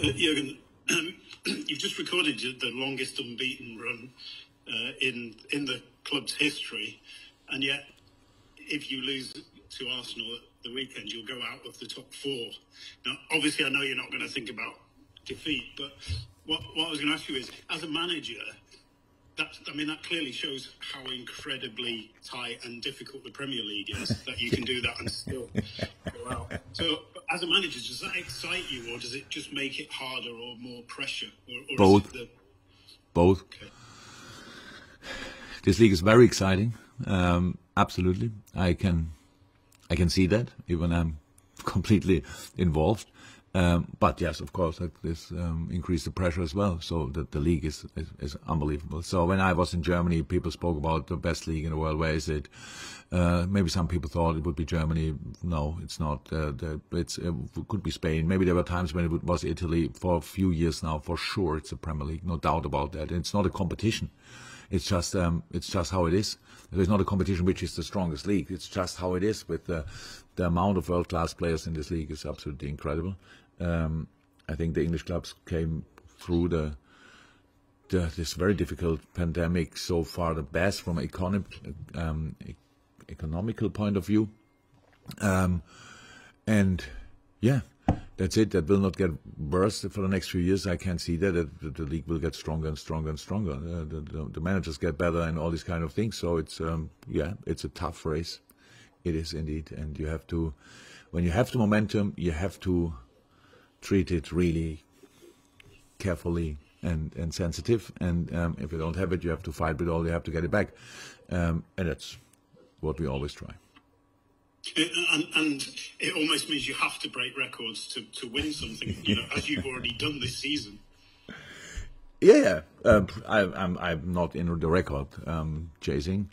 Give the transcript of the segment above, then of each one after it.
Jurgen, you've just recorded the longest unbeaten run in the club's history, and yet if you lose to Arsenal at the weekend, you'll go out of the top four. Now, obviously, I know you're not going to think about defeat, but what I was going to ask you is, as a manager, that clearly shows how incredibly tight and difficult the Premier League is, that you can do that and still go out. So, as a manager, does that excite you, or does it just make it harder or more pressure? Or Both. Both. Okay. This league is very exciting. Absolutely, I can see that, even I'm completely involved. But yes, of course, this increased the pressure as well. So the league is unbelievable. So when I was in Germany, people spoke about the best league in the world. Where is it? Maybe some people thought it would be Germany. No, it's not. It could be Spain. Maybe there were times when it was Italy. For a few years now, for sure, it's the Premier League. No doubt about that. And it's not a competition. It's just how it is. There's not a competition which is the strongest league. It's just how it is. With the amount of world-class players in this league is absolutely incredible. I think the English clubs came through this very difficult pandemic so far the best from an economical point of view. And yeah, that's it. That will not get worse for the next few years. I can see that the league will get stronger and stronger and stronger. The managers get better and all these kind of things. So it's it's a tough race. It is indeed, and you have to, when you have the momentum, you have to treat it really carefully and sensitive. And if you don't have it, you have to fight with all. You have to get it back, and that's what we always try. And it almost means you have to break records to win something, as you've already done this season. Yeah, I'm not in the record chasing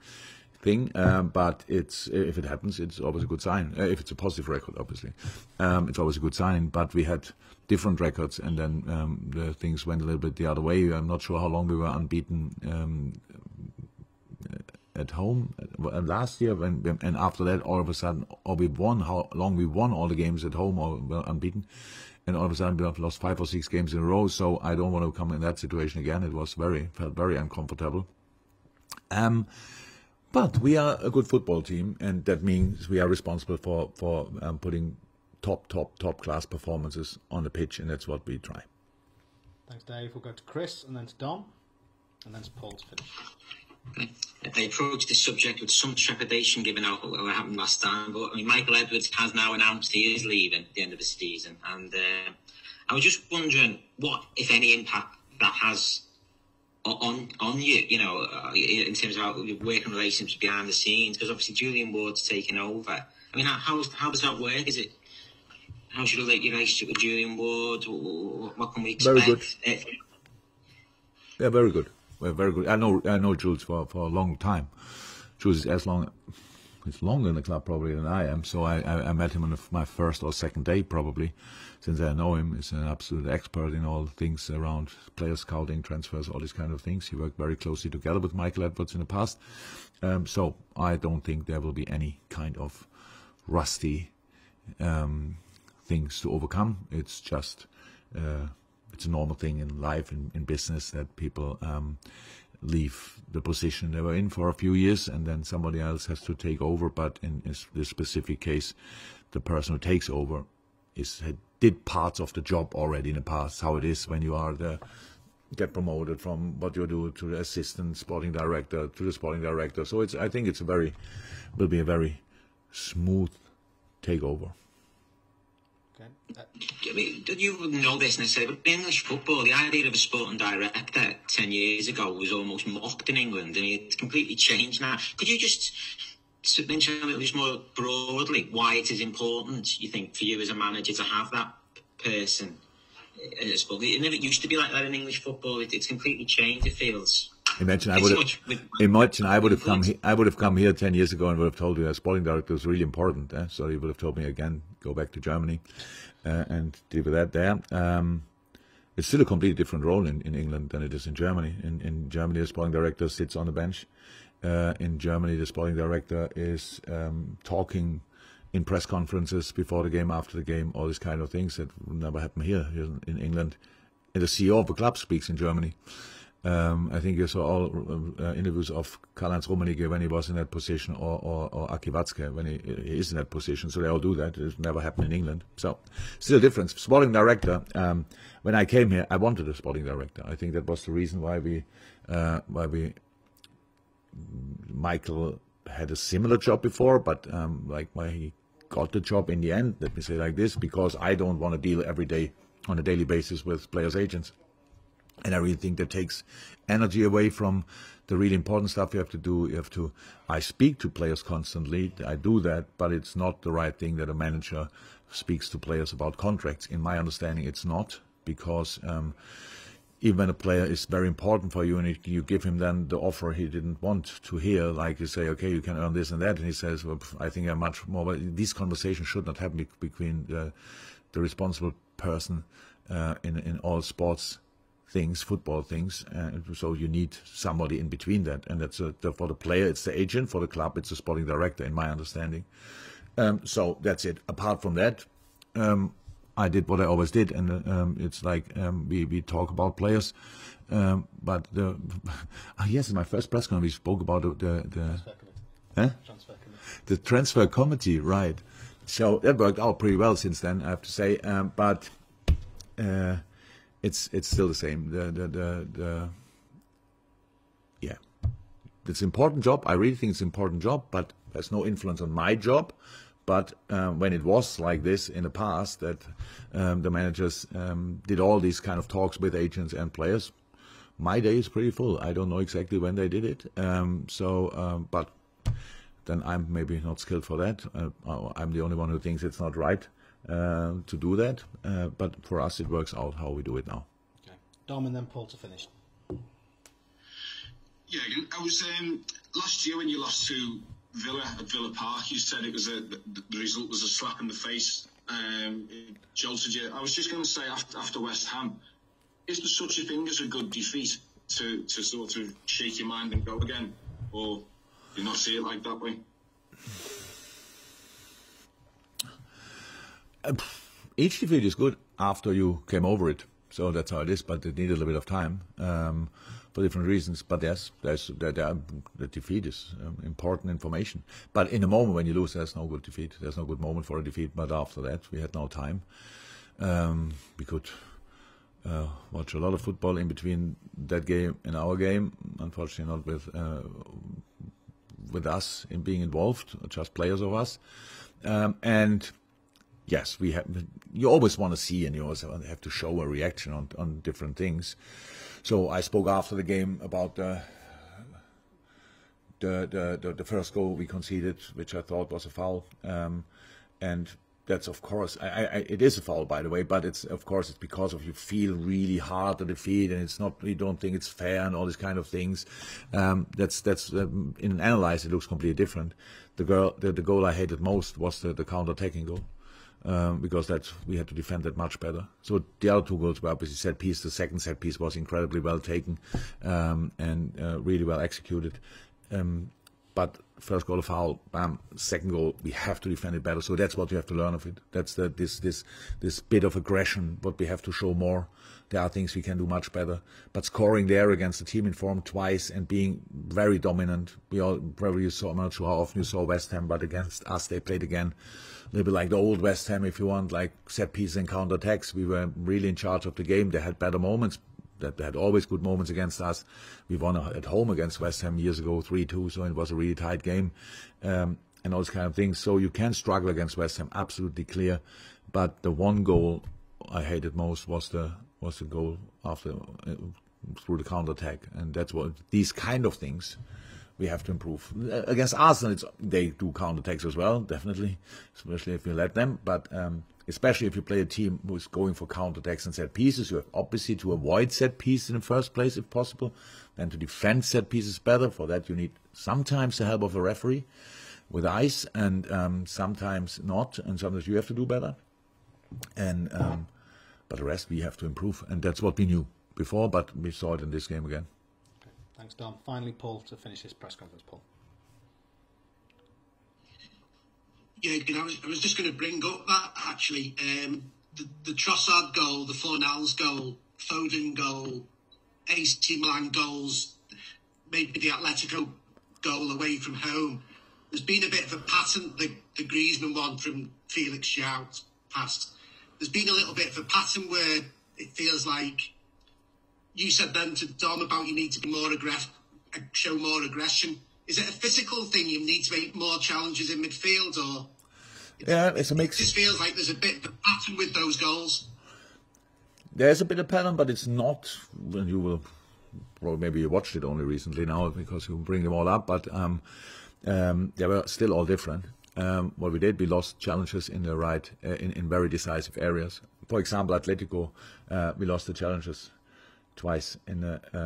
thing, but if it happens, it's always a good sign. If it's a positive record, obviously, it's always a good sign. But we had different records, and then the things went a little bit the other way. I'm not sure how long we were unbeaten at home last year, and after that, all of a sudden, how long we won all the games at home, or were unbeaten, and all of a sudden we have lost 5 or 6 games in a row. So I don't want to come in that situation again. It was felt very uncomfortable. But we are a good football team, and that means we are responsible for putting top class performances on the pitch, and that's what we try. Thanks, Dave. We'll go to Chris, and then to Dom, and then to Paul to finish. I approached this subject with some trepidation, given what happened last time. But Michael Edwards has now announced he is leaving at the end of the season, and I was just wondering what, if any, impact that has on you, in terms of how working relationships behind the scenes. Because obviously Julian Ward's taken over. I mean, how does that work? How should your relationship with Julian Ward? What can we expect? Very good. Yeah, very good. Well, very good. I know Jules for a long time. Jules is he's longer in the club probably than I am. So I met him on my first or second day probably. Since I know him, he's an absolute expert in all things around player scouting, transfers, all these kind of things. He worked very closely together with Michael Edwards in the past. So I don't think there will be any kind of rusty things to overcome. It's just it's a normal thing in life, in business, that people leave the position they were in for a few years, and then somebody else has to take over. But in this specific case, the person who takes over did parts of the job already in the past. How it is when you are get promoted from what you do to the assistant sporting director to the sporting director. So I think will be a very smooth takeover. You know this necessarily, but in English football, the idea of a sporting director 10 years ago was almost mocked in England. I mean, it's completely changed now. Could you just mention a little just more broadly why it is important, you think, for you as a manager to have that person in the sport? It never used to be like that in English football. It's completely changed, it feels. Imagine I would have come here 10 years ago and would have told you that sporting director is really important. So you would have told me again, go back to Germany and deal with that there. It's still a completely different role in England than it is in Germany. In Germany, the sporting director sits on the bench. In Germany, the sporting director is talking in press conferences before the game, after the game, all these kind of things that would never happen here in England. And the CEO of the club speaks in Germany. I think you saw all interviews of Karl-Heinz Rummenigge when he was in that position, or Aki Watzke when he is in that position. So they all do that. It never happened in England. So still a difference. Sporting director. When I came here, I wanted a sporting director. I think that was the reason why Michael had a similar job before, but like why he got the job in the end. Let me say like this, because I don't want to deal every day on a daily basis with players' agents. And I really think that takes energy away from the really important stuff you have to do. I speak to players constantly. I do that, but it's not the right thing that a manager speaks to players about contracts. In my understanding, it's not, because even when a player is very important for you and you give him then the offer he didn't want to hear, like you say, okay, you can earn this and that, and he says, well, I think I'm much more. But these conversations should not happen between the responsible person in all sports things, football things, so you need somebody in between that, and that's for the player it's the agent, for the club it's the sporting director, in my understanding. So that's it. Apart from that, I did what I always did, and it's like we talk about players, but yes, in my first press conference we spoke about the transfer committee, right? So that worked out pretty well since then, I have to say, but. It's still the same. Yeah, it's an important job. I really think it's an important job, but there's no influence on my job. But when it was like this in the past, that the managers did all these kind of talks with agents and players, my day is pretty full. I don't know exactly when they did it. But then I'm maybe not skilled for that. I'm the only one who thinks it's not right to do that, but for us it works out how we do it now. Okay. Dom and then Paul to finish. Yeah, I was last year when you lost to Villa at Villa Park, you said it was the result was a slap in the face. It jolted you. I was just going to say after West Ham, is there such a thing as a good defeat to sort of shake your mind and go again, or do you not see it like that way? Each defeat is good after you came over it, so that's how it is. But it needed a little bit of time for different reasons. But yes, the defeat is important information. But in the moment when you lose, there's no good defeat. There's no good moment for a defeat. But after that, we had no time. We could watch a lot of football in between that game and our game. Unfortunately, not with us in being involved, just players of us, and. Yes, we have. You always want to see, and you also have to show a reaction on different things. So I spoke after the game about the first goal we conceded, which I thought was a foul, and that's of course it is a foul, by the way. But it's because of you feel really hard the defeat, and it's not. You don't think it's fair, and all these kind of things. That's in an analyze it looks completely different. The goal I hated most was the counter-attacking goal. Because we had to defend that much better. So the other two goals were obviously set piece. The second set piece was incredibly well taken and really well executed. But first goal a foul, bam. Second goal, we have to defend it better. So that's what you have to learn of it. That's this bit of aggression, what we have to show more. There are things we can do much better. But scoring there against the team in form twice and being very dominant. We all probably saw, I'm not sure how often you saw West Ham, but against us they played again. A little bit like the old West Ham, if you want, like set pieces and counter-attacks. We were really in charge of the game. They had better moments. They had always good moments against us. We won at home against West Ham years ago, 3-2, so it was a really tight game. And all those kind of things. So you can struggle against West Ham, absolutely clear. But the one goal I hated most was the goal after through the counter-attack. And that's what these kind of things we have to improve. Against Arsenal, they do counter-attacks as well, definitely, especially if you let them. But especially if you play a team who is going for counter-attacks and set pieces, you have obviously to avoid set pieces in the first place, if possible, and to defend set pieces better. For that, you need sometimes the help of a referee with eyes, and sometimes not, and sometimes you have to do better. And but the rest we have to improve, and that's what we knew before, but we saw it in this game again. Thanks, Dom. Finally, Paul, to finish his press conference. Paul. Jurgen, I was just going to bring up that actually. The Trossard goal, the Fornals goal, Foden goal, AC Milan goals, maybe the Atletico goal away from home. There's been a bit of a pattern, the Griezmann one from Felix Jout past. There's been a little bit of a pattern where it feels like you said then to Dom about you need to be more aggressive, show more aggression. Is it a physical thing? You need to make more challenges in midfield, or? Yeah, it's a mix. It just feels like there's a bit of a pattern with those goals. There's a bit of pattern, but it's not. When you will, probably maybe you watched it only recently now because you bring them all up, but they were still all different. What we did, we lost challenges in the right, in very decisive areas. For example, Atletico, we lost the challenges twice,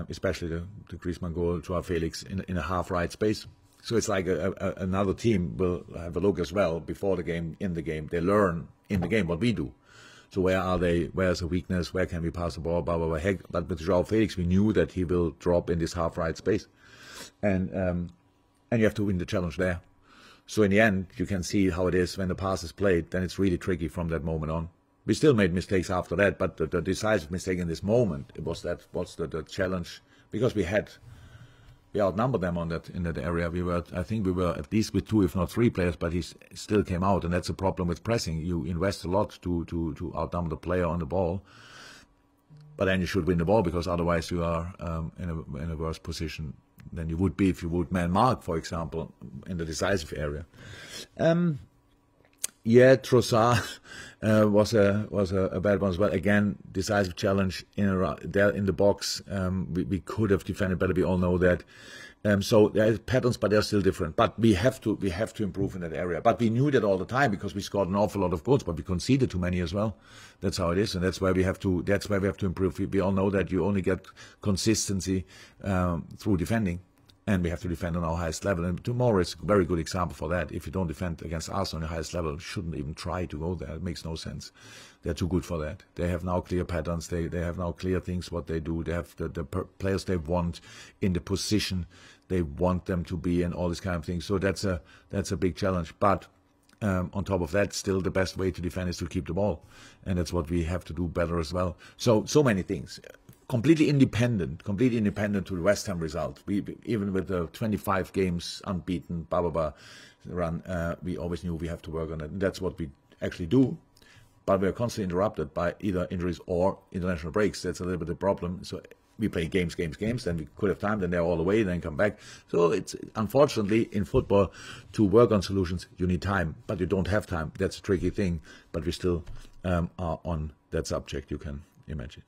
especially the Griezmann goal to our Felix in a half right space. So it's like another team will have a look as well before the game, in the game. They learn in the game what we do. So where are they? Where's the weakness? Where can we pass the ball? Blah, blah, blah. But with João Felix, we knew that he will drop in this half right space. And you have to win the challenge there. So in the end, you can see how it is when the pass is played. Then it's really tricky from that moment on. We still made mistakes after that, but the decisive mistake in this moment, it was the challenge, because we outnumbered them in that area. I think we were at least with 2, if not 3 players, but he still came out, and that's a problem with pressing. You invest a lot to outnumber the player on the ball, but then you should win the ball, because otherwise you are in a worse position than you would be if you would man mark, for example, in the decisive area. Yeah, Trossard was a bad one as well. Again, decisive challenge there in the box. We could have defended better. We all know that. So there are patterns, but they're still different. But we have to improve in that area. But we knew that all the time because we scored an awful lot of goals, but we conceded too many as well. That's how it is, and that's where we have to improve. We all know that you only get consistency through defending. And we have to defend on our highest level. And tomorrow is a very good example for that. If you don't defend against Arsenal on the highest level, you shouldn't even try to go there. It makes no sense. They're too good for that. They have now clear patterns. They have now clear things, what they do. They have the players they want in the position they want them to be, and all this kind of thing. So that's a big challenge. But on top of that, still the best way to defend is to keep the ball. And that's what we have to do better as well. So many things. Completely independent to the West Ham result. We even with the 25 games unbeaten, blah blah blah run, we always knew we have to work on it. And that's what we actually do. But we are constantly interrupted by either injuries or international breaks. That's a little bit the problem. So we play games. Then we could have time. Then they're all away. Then come back. So it's unfortunately in football, to work on solutions you need time, but you don't have time. That's a tricky thing. But we still are on that subject. You can imagine.